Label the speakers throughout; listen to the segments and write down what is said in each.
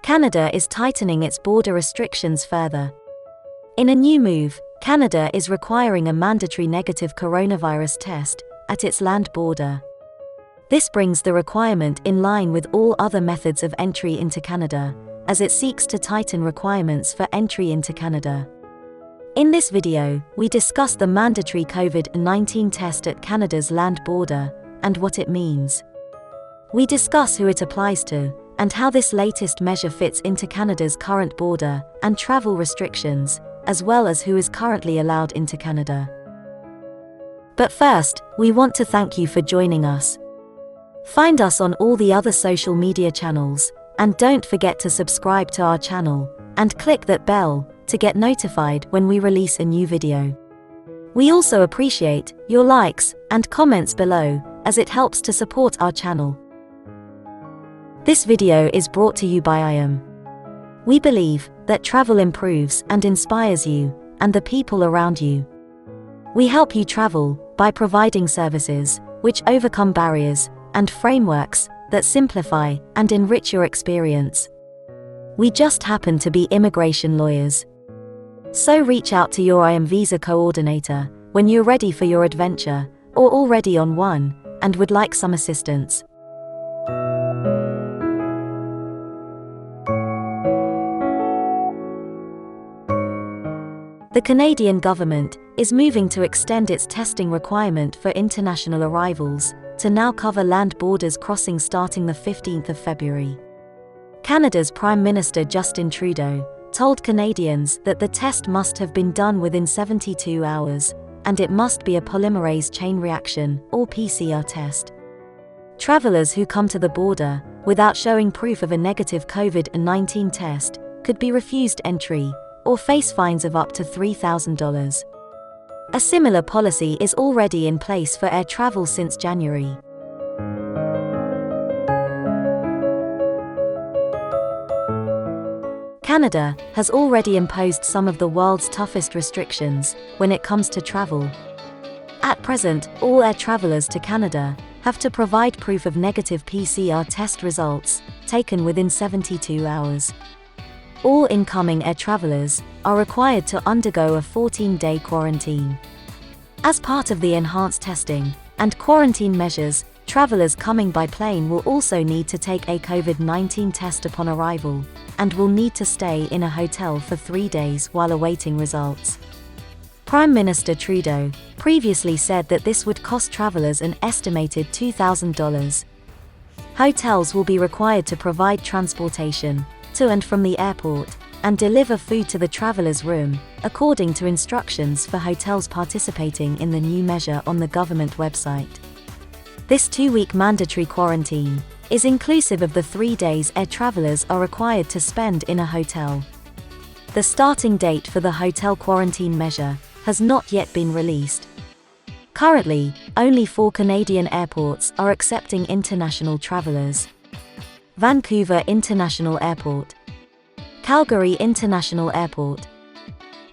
Speaker 1: Canada is tightening its border restrictions further. In a new move, Canada is requiring a mandatory negative coronavirus test at its land border. This brings the requirement in line with all other methods of entry into Canada, as it seeks to tighten requirements for entry into Canada. In this video, we discuss the mandatory COVID-19 test at Canada's land border and what it means. We discuss who it applies to and how this latest measure fits into Canada's current border and travel restrictions, as well as who is currently allowed into Canada. But first, we want to thank you for joining us. Find us on all the other social media channels, and don't forget to subscribe to our channel and click that bell to get notified when we release a new video. We also appreciate your likes and comments below, as it helps to support our channel. This video is brought to you by IAM. We believe that travel improves and inspires you and the people around you. We help you travel by providing services which overcome barriers and frameworks that simplify and enrich your experience. We just happen to be immigration lawyers. So reach out to your IAM visa coordinator when you're ready for your adventure or already on one and would like some assistance. The Canadian government is moving to extend its testing requirement for international arrivals to now cover land borders crossing starting the 15th of February. Canada's Prime Minister Justin Trudeau told Canadians that the test must have been done within 72 hours, and it must be a polymerase chain reaction, or PCR test. Travelers who come to the border without showing proof of a negative COVID-19 test could be refused entry or face fines of up to $3,000. A similar policy is already in place for air travel since January. Canada has already imposed some of the world's toughest restrictions when it comes to travel. At present, all air travelers to Canada have to provide proof of negative PCR test results taken within 72 hours. All incoming air travelers are required to undergo a 14-day quarantine. As part of the enhanced testing and quarantine measures, travelers coming by plane will also need to take a COVID-19 test upon arrival, and will need to stay in a hotel for 3 days while awaiting results. Prime Minister Trudeau previously said that this would cost travelers an estimated $2,000. Hotels will be required to provide transportation to and from the airport, and deliver food to the traveler's room, according to instructions for hotels participating in the new measure on the government website. This 2-week mandatory quarantine is inclusive of the 3 days air travelers are required to spend in a hotel. The starting date for the hotel quarantine measure has not yet been released. Currently, only 4 Canadian airports are accepting international travelers: Vancouver International Airport, Calgary International Airport,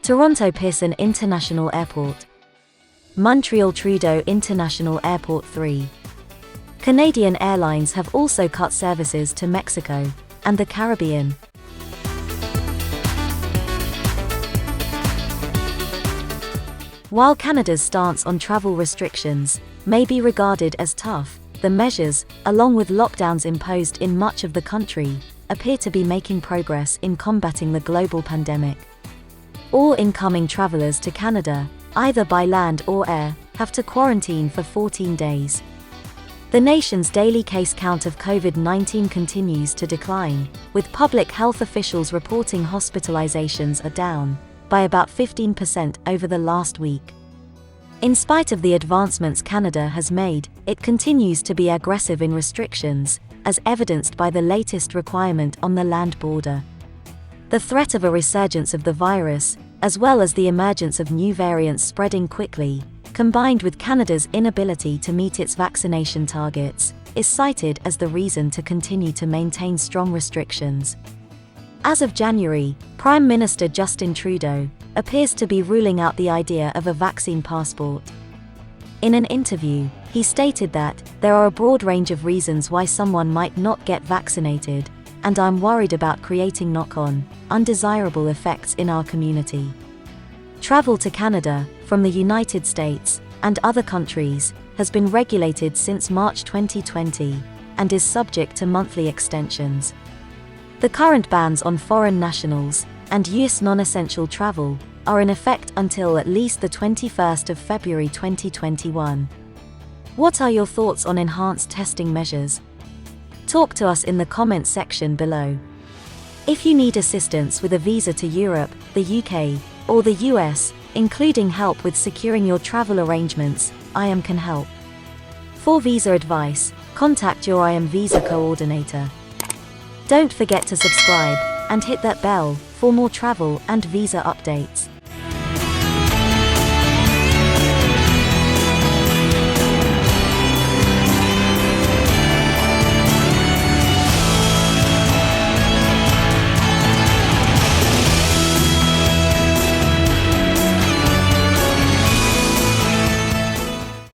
Speaker 1: Toronto Pearson International Airport, Montreal Trudeau International Airport 3. Canadian Airlines have also cut services to Mexico and the Caribbean. While Canada's stance on travel restrictions may be regarded as tough, the measures, along with lockdowns imposed in much of the country, appear to be making progress in combating the global pandemic. All incoming travelers to Canada, either by land or air, have to quarantine for 14 days. The nation's daily case count of COVID-19 continues to decline, with public health officials reporting hospitalizations are down by about 15% over the last week. In spite of the advancements Canada has made, it continues to be aggressive in restrictions, as evidenced by the latest requirement on the land border. The threat of a resurgence of the virus, as well as the emergence of new variants spreading quickly, combined with Canada's inability to meet its vaccination targets, is cited as the reason to continue to maintain strong restrictions. As of January, Prime Minister Justin Trudeau appears to be ruling out the idea of a vaccine passport. In an interview, he stated that there are a broad range of reasons why someone might not get vaccinated, and I'm worried about creating knock-on, undesirable effects in our community. Travel to Canada, from the United States, and other countries, has been regulated since March 2020, and is subject to monthly extensions. The current bans on foreign nationals, and U.S. non-essential travel, are in effect until at least the 21st of February 2021. What are your thoughts on enhanced testing measures? Talk to us in the comments section below. If you need assistance with a visa to Europe, the UK, or the US, including help with securing your travel arrangements, IAM can help. For visa advice, contact your IAM visa coordinator. Don't forget to subscribe, and hit that bell, for more travel and visa updates.